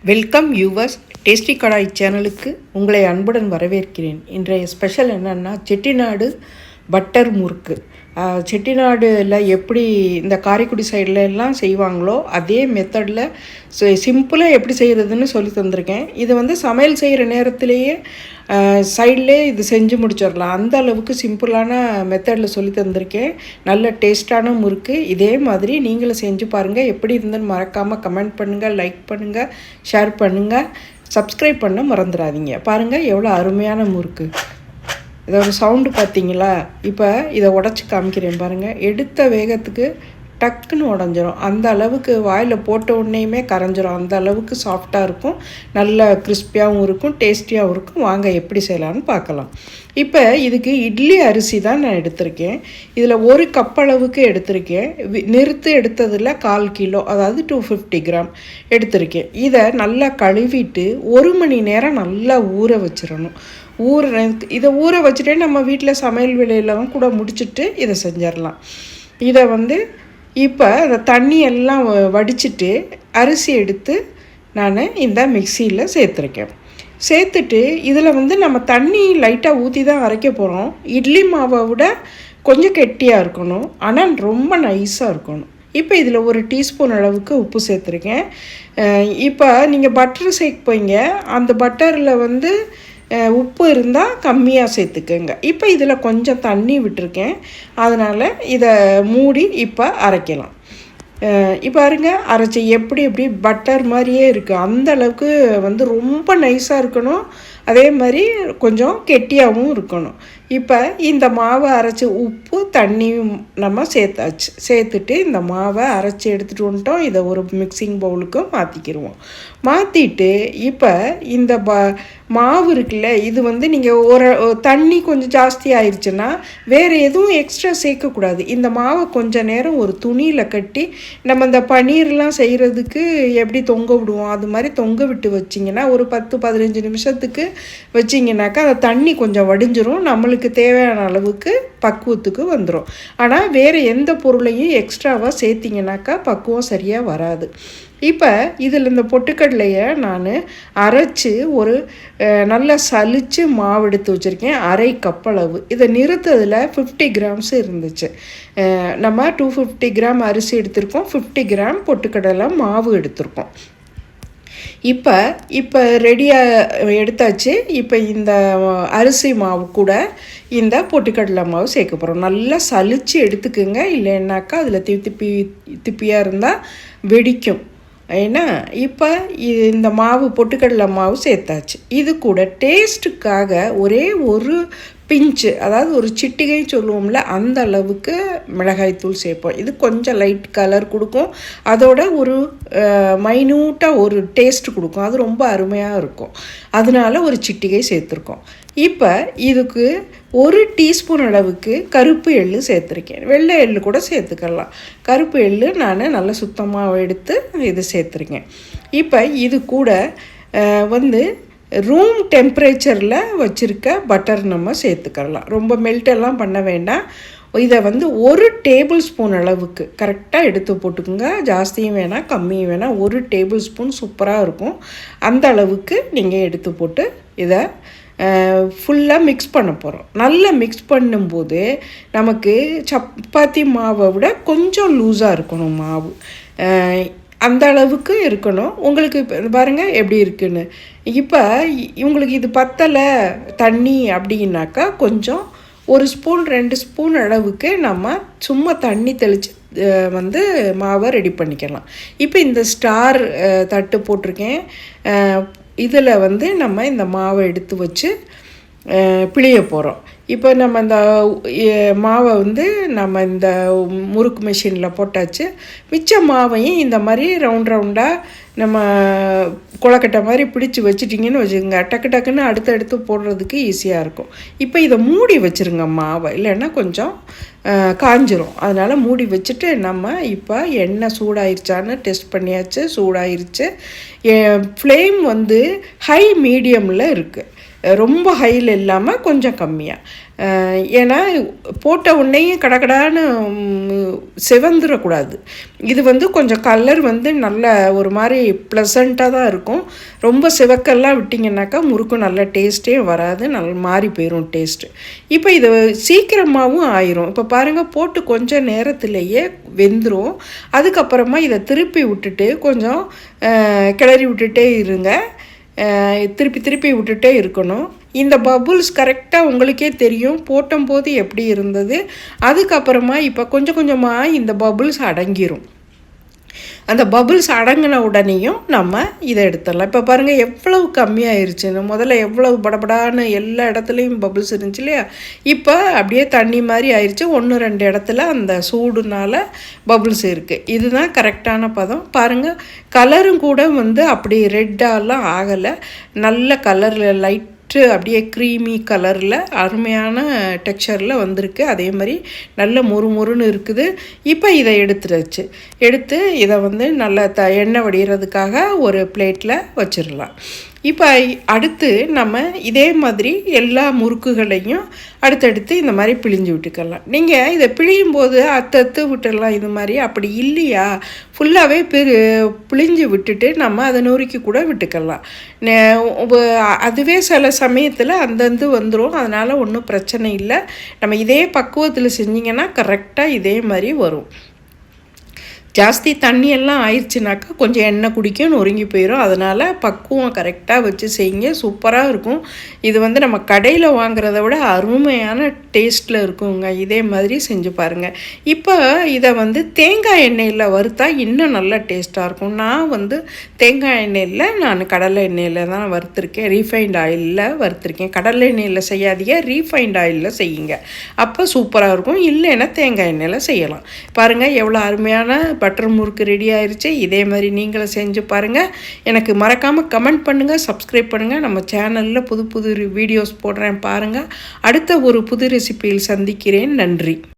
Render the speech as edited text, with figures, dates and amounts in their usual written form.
Welcome viewers. Tasty கடாய் சேனலுக்கு உங்களை அன்புடன் வரவேற்கிறேன். இன்றைய ஸ்பெஷல் என்னென்னா செட்டிநாடு பட்டர் முறுக்கு. செட்டிநாடுல எப்படி இந்த காரைக்குடி சைடில் எல்லாம் செய்வாங்களோ அதே மெத்தடில் சிம்பிளாக எப்படி செய்கிறதுன்னு சொல்லி தந்திருக்கேன். இது வந்து சமையல் செய்கிற நேரத்திலேயே சைட்லேயே இது செஞ்சு முடிச்சிடலாம். அந்த அளவுக்கு சிம்பிளான மெத்தடில் சொல்லி தந்திருக்கேன். நல்ல டேஸ்டான முறுக்கு. இதே மாதிரி நீங்களும் செஞ்சு பாருங்கள். எப்படி இருந்துன்னு மறக்காமல் கமெண்ட் பண்ணுங்கள், லைக் பண்ணுங்கள், ஷேர் பண்ணுங்கள், சப்ஸ்கிரைப் பண்ண மறந்துடாதீங்க. பாருங்கள் எவ்வளோ அருமையான முறுக்கு. இதோட சவுண்டு பார்த்தீங்களா? இப்போ இதை உடச்சி காமிக்கிறேன் பாருங்கள். எடுத்த வேகத்துக்கு டக்குன்னு உடஞ்சிரும். அந்த அளவுக்கு வாயில் போட்ட உடனேயுமே கரைஞ்சிரும். அந்த அளவுக்கு சாஃப்டாக இருக்கும், நல்ல கிறிஸ்பியாகவும் இருக்கும், டேஸ்டியாகவும் இருக்கும். வாங்க எப்படி செய்யலான்னு பார்க்கலாம். இப்போ இதுக்கு இட்லி அரிசி தான் நான் எடுத்திருக்கேன். இதில் 1 கப் அளவுக்கு எடுத்திருக்கேன். நிறுத்து எடுத்ததில் 1/4 கிலோ, அதாவது 250 கிராம் எடுத்திருக்கேன். இதை நல்லா கழுவிட்டு 1 மணி நேரம் நல்லா ஊற வச்சிடணும். இதை ஊற வச்சுட்டே நம்ம வீட்டில் சமையல் வேலையெல்லாம் கூட முடிச்சுட்டு இதை செஞ்சிடலாம். இதை வந்து இப்போ அந்த தண்ணியெல்லாம் வடிச்சிட்டு அரிசி எடுத்து நான் இந்த மிக்சியில் சேர்த்துருக்கேன். சேர்த்துட்டு இதில் வந்து நம்ம தண்ணி லைட்டாக ஊற்றி தான் அரைக்க போகிறோம். இட்லி மாவை விட கொஞ்சம் கெட்டியாக இருக்கணும், ஆனால் ரொம்ப நைஸாக இருக்கணும். இப்போ இதில் 1 டீஸ்பூன் அளவுக்கு உப்பு சேர்த்துருக்கேன். இப்போ நீங்கள் பட்டர் சேர்ப்பீங்க, அந்த பட்டரில் வந்து உப்பு இருந்தால் கம்மியாக சேர்த்துக்கோங்க. இப்போ இதில் கொஞ்சம் தண்ணி விட்டுருக்கேன், அதனால் இதை மூடி இப்போ அரைக்கலாம். இப்போ பாருங்க அரைச்சி எப்படி பட்டர் மாதிரியே இருக்குது. அந்த அளவுக்கு வந்து ரொம்ப நைஸாக இருக்கணும், அதே மாதிரி கொஞ்சம் கெட்டியாகவும் இருக்கணும். இப்போ இந்த மாவை அரைச்சி உப்பு தண்ணியும் நம்ம சேர்த்தாச்சு. சேர்த்துட்டு இந்த மாவை அரைச்சி எடுத்துகிட்டு வந்துட்டோம். இதை ஒரு மிக்சிங் பவுலுக்கு மாற்றிக்கிடுவோம். மாற்றிட்டு இப்போ இந்த மாவு இருக்குல்ல, இது வந்து நீங்கள் ஒரு தண்ணி கொஞ்சம் ஜாஸ்தி ஆயிடுச்சுன்னா வேறு எதுவும் எக்ஸ்ட்ரா சேர்க்கக்கூடாது. இந்த மாவை கொஞ்சம் நேரம் ஒரு துணியில் கட்டி நம்ம இந்த பன்னீர்லாம் செய்கிறதுக்கு எப்படி தொங்க விடுவோம் அது மாதிரி தொங்க விட்டு வச்சிங்கன்னா ஒரு 10-15 நிமிஷத்துக்கு வச்சிங்கனாக்கா அந்த தண்ணி கொஞ்சம் வடிஞ்சிரும், நம்மளுக்கு தேவையான அளவுக்கு பக்குவத்துக்கு வந்துடும். ஆனால் வேறு எந்த பொருளையும் எக்ஸ்ட்ராவாக சேர்த்திங்கனாக்கா பக்குவம் சரியாக வராது. இப்போ இதில் இந்த பொட்டுக்கடலையை நான் அரைச்சி ஒரு நல்லா சலித்து மாவு எடுத்து வச்சுருக்கேன், 1/2 கப் அளவு. இதை நிறுத்ததில் 50 கிராம்ஸ் இருந்துச்சு. நம்ம 250 கிராம் அரிசி எடுத்திருக்கோம், 50 கிராம் பொட்டுக்கடலை மாவு எடுத்திருக்கோம். இப்போ ரெடியாக எடுத்தாச்சு. இப்போ இந்த அரிசி மாவு கூட இந்த பொட்டுக்கடலை மாவு சேர்க்க போகிறோம். நல்லா சலித்து எடுத்துக்குங்க, இல்லைன்னாக்கா அதில் திப்பியாக இருந்தால் வெடிக்கும். ஏன்னா இப்போ இந்த மாவு பொட்டுக்கடலை மாவு சேர்த்தாச்சு. இது கூட டேஸ்ட்டுக்காக ஒரே ஒரு பிஞ்சு, அதாவது ஒரு சிட்டிகை சொல்லுவோம்ல, அந்த அளவுக்கு மிளகாய்த்தூள் சேர்ப்போம். இது கொஞ்சம் லைட் கலர் கொடுக்கும், அதோட ஒரு மைன்யூட்டாக ஒரு டேஸ்ட் கொடுக்கும், அது ரொம்ப அருமையாக இருக்கும். அதனால ஒரு சிட்டிகை சேர்த்துருக்கோம். இப்போ இதுக்கு 1 டீஸ்பூன் அளவுக்கு கருப்பு எள்ளு சேர்த்துருக்கேன். வெள்ளை எள்ளு கூட சேர்த்துக்கலாம். கருப்பு எள்ளு நான் நல்லா சுத்தமாக எடுத்து இது சேர்த்துருக்கேன். இப்போ இது கூட வந்து ரூம் டெம்பரேச்சரில் வச்சுருக்க பட்டர் நம்ம சேர்த்துக்கலாம். ரொம்ப மெல்ட்டெல்லாம் பண்ண வேண்டாம். இதை வந்து 1 டேபிள் ஸ்பூன் அளவுக்கு கரெக்டாக எடுத்து போட்டுக்கோங்க. ஜாஸ்தியும் வேணாம், கம்மியும் வேணாம். 1 டேபிள் ஸ்பூன் சூப்பராக இருக்கும். அந்த அளவுக்கு நீங்கள் எடுத்து போட்டு இதை ஃபுல்லாக மிக்ஸ் பண்ண போகிறோம். நல்லா மிக்ஸ் பண்ணும்போது நமக்கு சப்பாத்தி மாவை விட கொஞ்சம் லூஸாக இருக்கணும் மாவு, அந்த அளவுக்கு இருக்கணும். உங்களுக்கு இப்போ பாருங்கள் எப்படி இருக்குன்னு. இப்போ உங்களுக்கு இது பத்தலை தண்ணி அப்படின்னாக்கா கொஞ்சம் 1 ஸ்பூன் 2 ஸ்பூன் அளவுக்கு நம்ம சும்மா தண்ணி தெளித்து வந்து மாவை ரெடி பண்ணிக்கலாம். இப்போ இந்த ஸ்டார் தட்டு போட்டிருக்கேன். இதில் வந்து நம்ம இந்த மாவை எடுத்து வச்சு பிழிய போகிறோம். இப்போ நம்ம இந்த மாவை வந்து நம்ம இந்த முறுக்கு மிஷினில் போட்டாச்சு. மிச்ச மாவையும் இந்த மாதிரி ரவுண்டாக நம்ம கொலக்கட்டை மாதிரி பிடிச்சி வச்சிட்டிங்கன்னு வச்சுக்கோங்க, டக்குன்னு அடுத்தடுத்து போடுறதுக்கு ஈஸியாக இருக்கும். இப்போ இதை மூடி வச்சுருங்க மாவை, இல்லைன்னா கொஞ்சம் காஞ்சிரும். அதனால் மூடி வச்சுட்டு நம்ம இப்போ எண்ணெய் சூடாயிருச்சான்னு டெஸ்ட் பண்ணியாச்சு. சூடாயிருச்சு. ஃப்ளேம் வந்து ஹை மீடியமில் இருக்குது, ரொம்ப ஹையில் இல்லாமல் கொஞ்சம் கம்மியாக. ஏன்னா போட்ட உடனேயும் கடகடான்னு செவந்துடக்கூடாது. இது வந்து கொஞ்சம் கலர் வந்து நல்ல ஒரு மாதிரி ப்ளசண்ட்டாக தான் இருக்கும். ரொம்ப சிவக்கெல்லாம் விட்டிங்கனாக்கா முறுக்கு நல்ல டேஸ்ட்டே வராது, நல்ல மாறி போயிடும் டேஸ்ட்டு. இப்போ இது சீக்கிரமாகவும் ஆயிரும். இப்போ பாருங்கள், போட்டு கொஞ்சம் நேரத்திலேயே வெந்துடும். அதுக்கப்புறமா இதை திருப்பி விட்டுட்டு கொஞ்சம் கிளறி விட்டுட்டே இருங்க. திருப்பி திருப்பி விட்டுட்டே இருக்கணும். இந்த பபுள்ஸ் கரெக்டாக உங்களுக்கே தெரியும் போட்டும்போது எப்படி இருந்தது. அதுக்கப்புறமா இப்போ கொஞ்சம் கொஞ்சமாக இந்த பபுள்ஸ் அடங்கிரும். அந்த பபுள்ஸ் அடங்கின உடனேயும் நம்ம இதை எடுத்துடலாம். இப்போ பாருங்கள் எவ்வளவு கம்மியாயிருச்சுன்னு. முதல்ல எவ்வளவு படபடான்னு எல்லா இடத்துலையும் பபுள்ஸ் இருந்துச்சு இல்லையா, இப்போ அப்படியே தண்ணி மாதிரி ஆயிடுச்சு. 1-2 இடத்துல அந்த சூடுனால பபுள்ஸ் இருக்குது. இதுதான் கரெக்டான பதம். பாருங்கள், கலரும் கூட வந்து அப்படி ரெட்டாலாம் ஆகலை. நல்ல கலரில் லைட் அப்படியே க்ரீமி கலரில் அருமையான டெக்ஸ்சரில் வந்திருக்கு. அதே மாதிரி நல்ல முறுமுறுன்னு இருக்குது. இப்போ இதை எடுத்து இதை வந்து நல்லா எண்ணெய் வடிகிறதுக்காக ஒரு பிளேட்டில் வச்சிடலாம். இப்போ அடுத்து நம்ம இதே மாதிரி எல்லா முறுக்குகளையும் அடுத்தடுத்து இந்த மாதிரி பிழிஞ்சு விட்டுக்கலாம். நீங்கள் இதை பிழியும் போது அத்தத்து விட்டுடலாம். இது மாதிரி அப்படி இல்லையா, ஃபுல்லாகவே பிழிஞ்சு விட்டுட்டு நம்ம அதை நொறுக்கி கூட விட்டுக்கலாம். அதுவே சில சமயத்தில் அந்தந்து வந்துடும். அதனால் ஒன்றும் பிரச்சனை இல்லை. நம்ம இதே பக்குவத்தில் செஞ்சிங்கன்னா கரெக்டாக இதே மாதிரி வரும். ஜாஸ்தி தண்ணியெல்லாம் ஆயிடுச்சுனாக்கா கொஞ்சம் எண்ணெய் குடிக்கும், நொறுங்கி போயிடும். அதனால் பக்குவம் கரெக்டாக வச்சு செய்யுங்க, சூப்பராக இருக்கும். இது வந்து நம்ம கடையில் வாங்குறத விட அருமையான டேஸ்ட்டில் இருக்குங்க. இதே மாதிரி செஞ்சு பாருங்கள். இப்போ இதை வந்து தேங்காய் எண்ணெயில் வறுத்தா இன்னும் நல்லா டேஸ்ட்டாக இருக்கும். நான் வந்து தேங்காய் எண்ணெயில், நான் கடலை எண்ணெயில் தான் வறுத்துருக்கேன். ரீஃபைண்ட் ஆயிலில் வறுத்துருக்கேன். கடலை எண்ணெயில் செய்யாதீங்க, ரீஃபைண்ட் ஆயிலில் செய்யுங்க. அப்போ சூப்பராக இருக்கும். இல்லைன்னா தேங்காய் எண்ணெயில் செய்யலாம். பாருங்கள் எவ்வளோ அருமையான பட்டர் முறுக்கு ரெடி ஆயிடுச்சு. இதே மாதிரி நீங்களும் செஞ்சு பாருங்கள். எனக்கு மறக்காமல் கமெண்ட் பண்ணுங்கள், சப்ஸ்கிரைப் பண்ணுங்கள். நம்ம சேனலில் புது புது வீடியோஸ் போடுறேன் பாருங்கள். அடுத்த ஒரு புது ரெசிபியில் சந்திக்கிறேன். நன்றி.